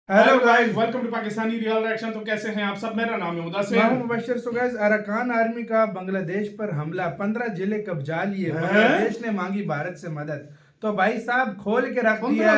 Hello guys, welcome to Pakistani real reaction. तो कैसे हैं आप सब? मेरा नाम है मुदस्सिर। मैं हूं मुबश्शिर। सो गाइस, अरकान आर्मी का बांग्लादेश पर हमला, 15 जिले कब्जा लिए, बांग्लादेश ने मांगी भारत से मदद। तो भाई साहब खोल के रख दिया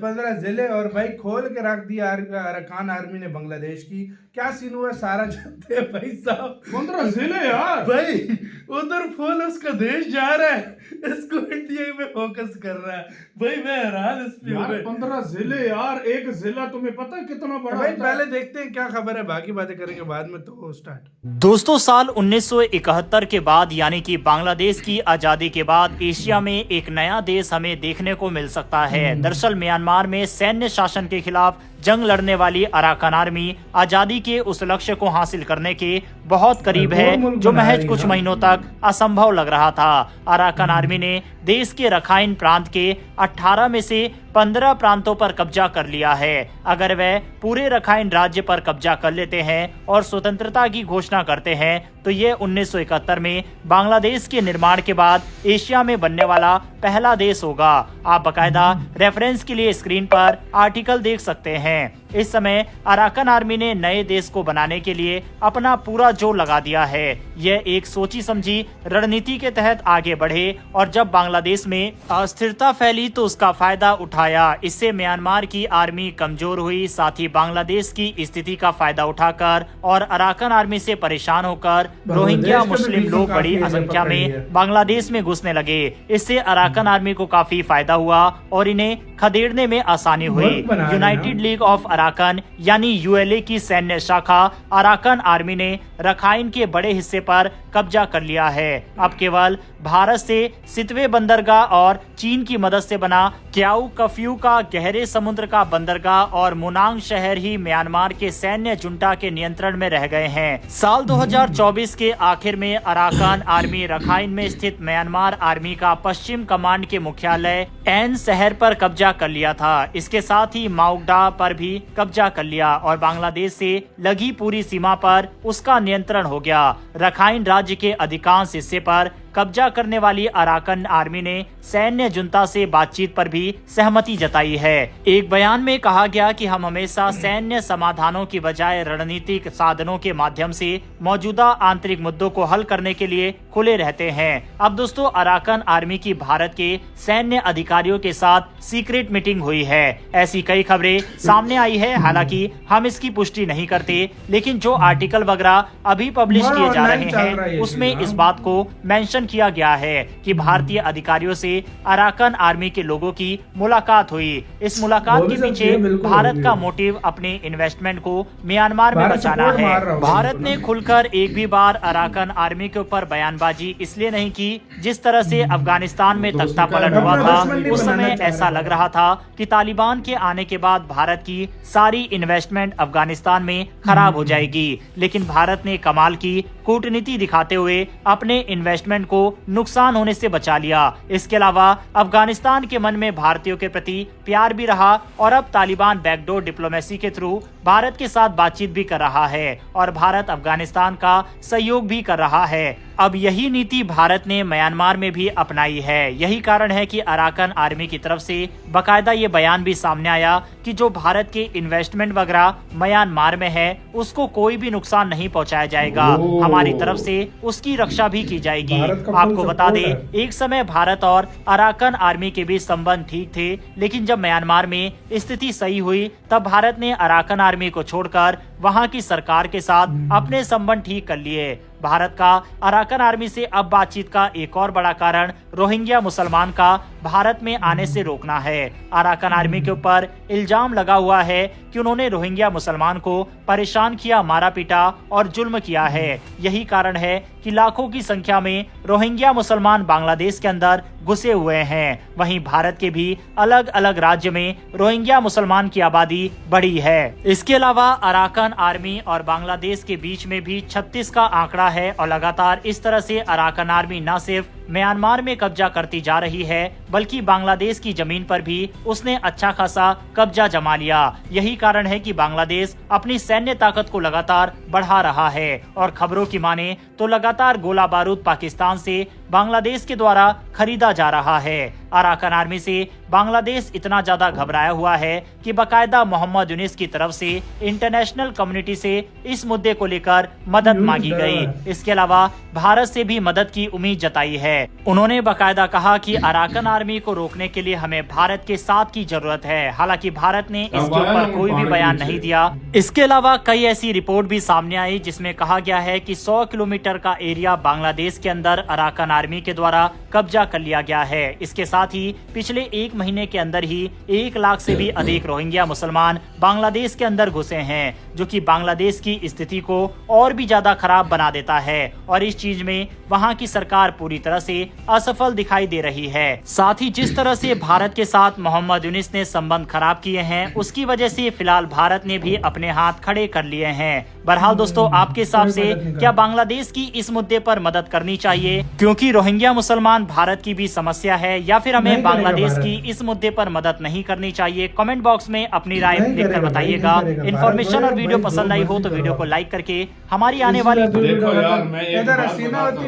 15 जिले और भाई खोल के रख दिया अरकान आर्मी ने बांग्लादेश की। क्या सीन हुआ सारा जानते हैं भाई साहब। 15 जिले यार, भाई उधर फोन उसका देश जा रहा है, इसको इंडिया में फोकस कर रहा है। भाई मैं हैरान इस पे यार 15 जिले यार, एक जिला तुम्हें पता है कितना बड़ा भाई होता है? पहले देखते हैं क्या खबर है, बाकी बातें करेंगे बाद में। तो स्टार्ट। दोस्तों, साल 1971 के बाद यानी कि बांग्लादेश की आजादी के बाद एशिया में एक नया देश हमें देखने को मिल सकता है। दरअसल म्यांमार में सैन्य शासन के खिलाफ जंग लड़ने वाली अराकान आर्मी आजादी के उस लक्ष्य को हासिल करने के बहुत करीब है जो महज कुछ महीनों तक असंभव लग रहा था। अराकान आर्मी ने देश के रखाइन प्रांत के 18 में से 15 प्रांतों पर कब्जा कर लिया है। अगर वह पूरे रखाइन राज्य पर कब्जा कर लेते हैं और स्वतंत्रता की घोषणा करते हैं तो ये 1971 में बांग्लादेश के निर्माण के बाद एशिया में बनने वाला पहला देश होगा। आप बकायदा रेफरेंस के लिए स्क्रीन पर आर्टिकल देख सकते हैं। इस समय अराकान आर्मी ने नए देश को बनाने के लिए अपना पूरा जोर लगा दिया है। यह एक सोची समझी रणनीति के तहत आगे बढ़े और जब बांग्लादेश में अस्थिरता फैली तो उसका फायदा उठाया। इससे म्यांमार की आर्मी कमजोर हुई, साथ ही बांग्लादेश की स्थिति का फायदा उठाकर और अराकान आर्मी से परेशान होकर रोहिंग्या मुस्लिम लोग बड़ी संख्या में बांग्लादेश में घुसने लगे। इससे अराकान आर्मी को काफी फायदा हुआ और इन्हें खदेड़ने में आसानी हुई। यूनाइटेड लीग ऑफ अराकान यानी यूएलए की सैन्य शाखा अराकान आर्मी ने रखाइन के बड़े हिस्से पर कब्जा कर लिया है। अब केवल भारत से सितवे बंदरगाह और चीन की मदद से बना क्याऊ कफ्यू का गहरे समुद्र का बंदरगाह और मुनांग शहर ही म्यांमार के सैन्य जुंटा के नियंत्रण में रह गए हैं। साल 2024 के आखिर में अराकान आर्मी रखाइन में स्थित म्यांमार आर्मी का पश्चिम कमांड के मुख्यालय एन शहर पर कब्जा कर लिया था। इसके साथ ही माउगडा पर भी कब्जा कर लिया और बांग्लादेश से लगी पूरी सीमा पर उसका नियंत्रण हो गया। रखाइन राज्य के अधिकांश हिस्से पर कब्जा करने वाली अराकान आर्मी ने सैन्य जुंता से बातचीत पर भी सहमति जताई है। एक बयान में कहा गया कि हम हमेशा सैन्य समाधानों की बजाय रणनीतिक साधनों के माध्यम से मौजूदा आंतरिक मुद्दों को हल करने के लिए खुले रहते हैं। अब दोस्तों, अराकान आर्मी की भारत के सैन्य अधिकारियों के साथ सीक्रेट मीटिंग हुई है। ऐसी कई खबरें सामने आई है, हालांकि हम इसकी पुष्टि नहीं करते, लेकिन जो आर्टिकल वगैरह अभी पब्लिश किए जा रहे हैं उसमें इस बात को मेंशन किया गया है कि भारतीय अधिकारियों से अराकान आर्मी के लोगों की मुलाकात हुई। इस मुलाकात के पीछे भारत का मोटिव अपने इन्वेस्टमेंट को म्यांमार में बचाना है। भारत ने खुलकर एक भी बार अराकान आर्मी के ऊपर बयानबाजी इसलिए नहीं की। जिस तरह से अफगानिस्तान में तख्ता पलट हुआ था, उस समय ऐसा लग रहा था कि तालिबान के आने के बाद भारत की सारी इन्वेस्टमेंट अफगानिस्तान में खराब हो जाएगी, लेकिन भारत ने कमाल की कूटनीति दिखाते हुए अपने इन्वेस्टमेंट को नुकसान होने से बचा लिया। इसके अलावा अफगानिस्तान के मन में भारतीयों के प्रति प्यार भी रहा और अब तालिबान बैकडोर डिप्लोमेसी के थ्रू भारत के साथ बातचीत भी कर रहा है और भारत अफगानिस्तान का सहयोग भी कर रहा है। अब यही नीति भारत ने म्यांमार में भी अपनाई है। यही कारण है कि अराकान आर्मी की तरफ से बकायदा ये बयान भी सामने आया कि जो भारत के इन्वेस्टमेंट वगैरह म्यांमार में है उसको कोई भी नुकसान नहीं पहुंचाया जाएगा। हमारी तरफ से उसकी रक्षा भी की जाएगी। आपको बता दें, एक समय भारत और अराकान आर्मी के बीच संबंध ठीक थे, लेकिन जब म्यांमार में स्थिति सही हुई तब भारत ने अराकान आर्मी को छोड़कर वहां की सरकार के साथ अपने संबंध ठीक कर लिए। भारत का अराकान आर्मी से अब बातचीत का एक और बड़ा कारण रोहिंग्या मुसलमान का भारत में आने से रोकना है। अराकान आर्मी के ऊपर इल्जाम लगा हुआ है कि उन्होंने रोहिंग्या मुसलमान को परेशान किया, मारा पीटा और जुल्म किया है। यही कारण है कि लाखों की संख्या में रोहिंग्या मुसलमान बांग्लादेश के अंदर घुसे हुए हैं। वहीं भारत के भी अलग अलग राज्य में रोहिंग्या मुसलमान की आबादी बढ़ी है। इसके अलावा अराकान आर्मी और बांग्लादेश के बीच में भी 36 का आंकड़ा है और लगातार इस तरह से अराकान आर्मी न सिर्फ म्यांमार में कब्जा करती जा रही है बल्कि बांग्लादेश की जमीन पर भी उसने अच्छा खासा कब्जा जमा लिया। यही कारण है कि बांग्लादेश अपनी सैन्य ताकत को लगातार बढ़ा रहा है और खबरों की माने तो लगातार गोला बारूद पाकिस्तान से बांग्लादेश के द्वारा खरीदा जा रहा है। अराकान आर्मी से बांग्लादेश इतना ज्यादा घबराया हुआ है कि बकायदा मोहम्मद यूनिस की तरफ से इंटरनेशनल कम्युनिटी से इस मुद्दे को लेकर मदद मांगी गई। इसके अलावा भारत से भी मदद की उम्मीद जताई है। उन्होंने बकायदा कहा कि अराकान आर्मी को रोकने के लिए हमें भारत के साथ की जरूरत है। हालांकि भारत ने इसके ऊपर कोई भी बयान नहीं दिया। इसके अलावा कई ऐसी रिपोर्ट भी सामने आई जिसमें कहा गया है कि 100 किलोमीटर का एरिया बांग्लादेश के अंदर अराकान आर्मी के द्वारा कब्जा कर लिया गया है। इसके साथ ही पिछले 1 महीने के अंदर ही 1 लाख से भी अधिक रोहिंग्या मुसलमान बांग्लादेश के अंदर घुसे हैं, जो कि बांग्लादेश की स्थिति को और भी ज्यादा खराब बना देता है। और इस चीज में वहां की सरकार पूरी तरह से असफल दिखाई दे रही है। साथ ही जिस तरह से भारत के साथ मोहम्मद यूनिस ने संबंध खराब किए हैं, उसकी वजह से फिलहाल भारत ने भी अपने हाथ खड़े कर लिए हैं। बहरहाल दोस्तों, आपके हिसाब से क्या बांग्लादेश की इस मुद्दे पर मदद करनी चाहिए, क्योंकि रोहिंग्या मुसलमान भारत की भी समस्या है, या फिर हमें बांग्लादेश की इस मुद्दे पर मदद नहीं करनी चाहिए? कमेंट बॉक्स में अपनी राय लिखकर बताइएगा। इन्फॉर्मेशन और वीडियो पसंद आई हो तो वीडियो को लाइक करके हमारी आने वाली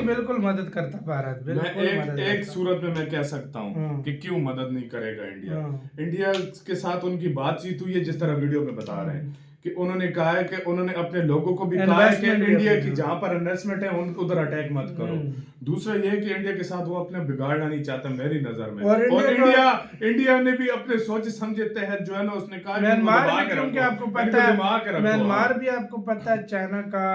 बिल्कुल मदद करता भारत। मैं एक सूरत में मैं कह सकता हूँ कि क्यों मदद नहीं करेगा इंडिया। इंडिया के साथ उनकी बातचीत हुई है, जिस तरह वीडियो में बता रहे हैं कि उन्होंने कहा है कि उन्होंने अपने लोगों को भी कहा है कि इंडिया की जहां पर इन्वेस्टमेंट है उधर अटैक मत करो। दूसरा ये है कि इंडिया के साथ वो अपने बिगाड़ना नहीं चाहता मेरी नजर में। और इंडिया ने भी अपने सोच समझे तहत जो है ना, उसने कहा म्यांमार भी, क्योंकि आपको पता है म्यांमार भी आपको पता है चाइना का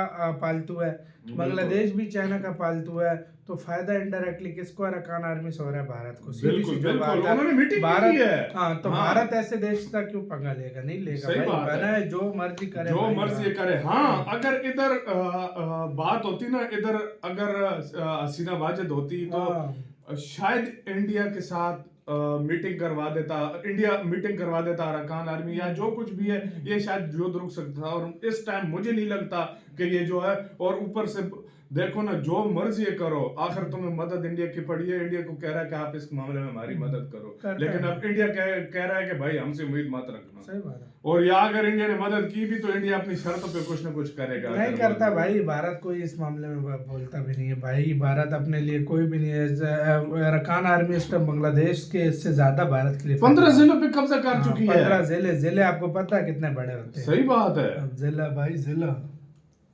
पालतू है, बांग्लादेश भी चाइना का पालतू है, तो फायदा इनडायरेक्टली किसको? अराकान आर्मी से हो रहा है, भारत को। भारत, हाँ, तो भारत ऐसे देश का क्यों पंगा लेगा? नहीं लेगा भाई, बना है जो मर्जी करे। हाँ, अगर इधर बात होती ना, इधर अगर हसीना वाजिद होती तो शायद इंडिया के साथ मीटिंग करवा देता अराकान आर्मी या जो कुछ भी है, ये शायद युद्ध रुक सकता था। और इस टाइम मुझे नहीं लगता कि ये जो है, और ऊपर से देखो ना, जो मर्जी करो, आखिर तुम्हें मदद इंडिया की पड़ी है। इंडिया को कह रहा है कि आप इस मामले में हमारी मदद करो, लेकिन अब इंडिया कह रहा है कि भाई हमसे उम्मीद मत रखना। सही बात है। और या अगर इंडिया ने मदद की भी तो इंडिया अपनी शर्तों पे कुछ ना कुछ करेगा। नहीं करता भाई, भारत कोई इस मामले में बोलता भी नहीं है भाई। भारत अपने लिए कोई भी नहीं है। अराकान आर्मी इस टाइम बांग्लादेश के इससे ज्यादा भारत के लिए 15 जिलों पे कब्जा कर चुकी है। 15 जिले आपको पता है कितने बड़े होते हैं? सही बात है। जिला भाई, जिला,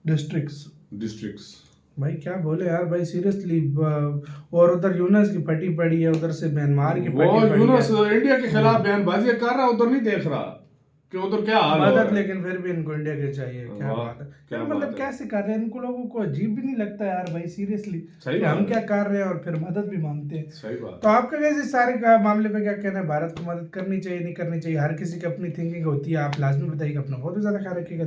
डिस्ट्रिक्ट्स भाई क्या बोले यार भाई, सीरियसली। और उधर यूनस की फटी पड़ी है, उधर से म्यांमार की फटी पड़ी है। यूनस इंडिया के खिलाफ बयानबाजी कर रहा, उधर नहीं देख रहा कि उधर क्या हाल है। मदद, लेकिन फिर भी इनको इंडिया के चाहिए। क्या बात है, क्या मतलब कैसे कर रहे हैं? इनको लोगों को अजीब भी नहीं लगता यार भाई, सीरियसली हम क्या कर रहे हैं और फिर मदद भी मांगते हैं। सही बात। तो आपका कैसे सारे मामले पे क्या कहना है? भारत को मदद करनी चाहिए, नहीं करनी चाहिए? हर किसी की अपनी थिंकिंग होती है। आप लाजमी बताइएगा। अपना बहुत ज्यादा ख्याल रखिएगा।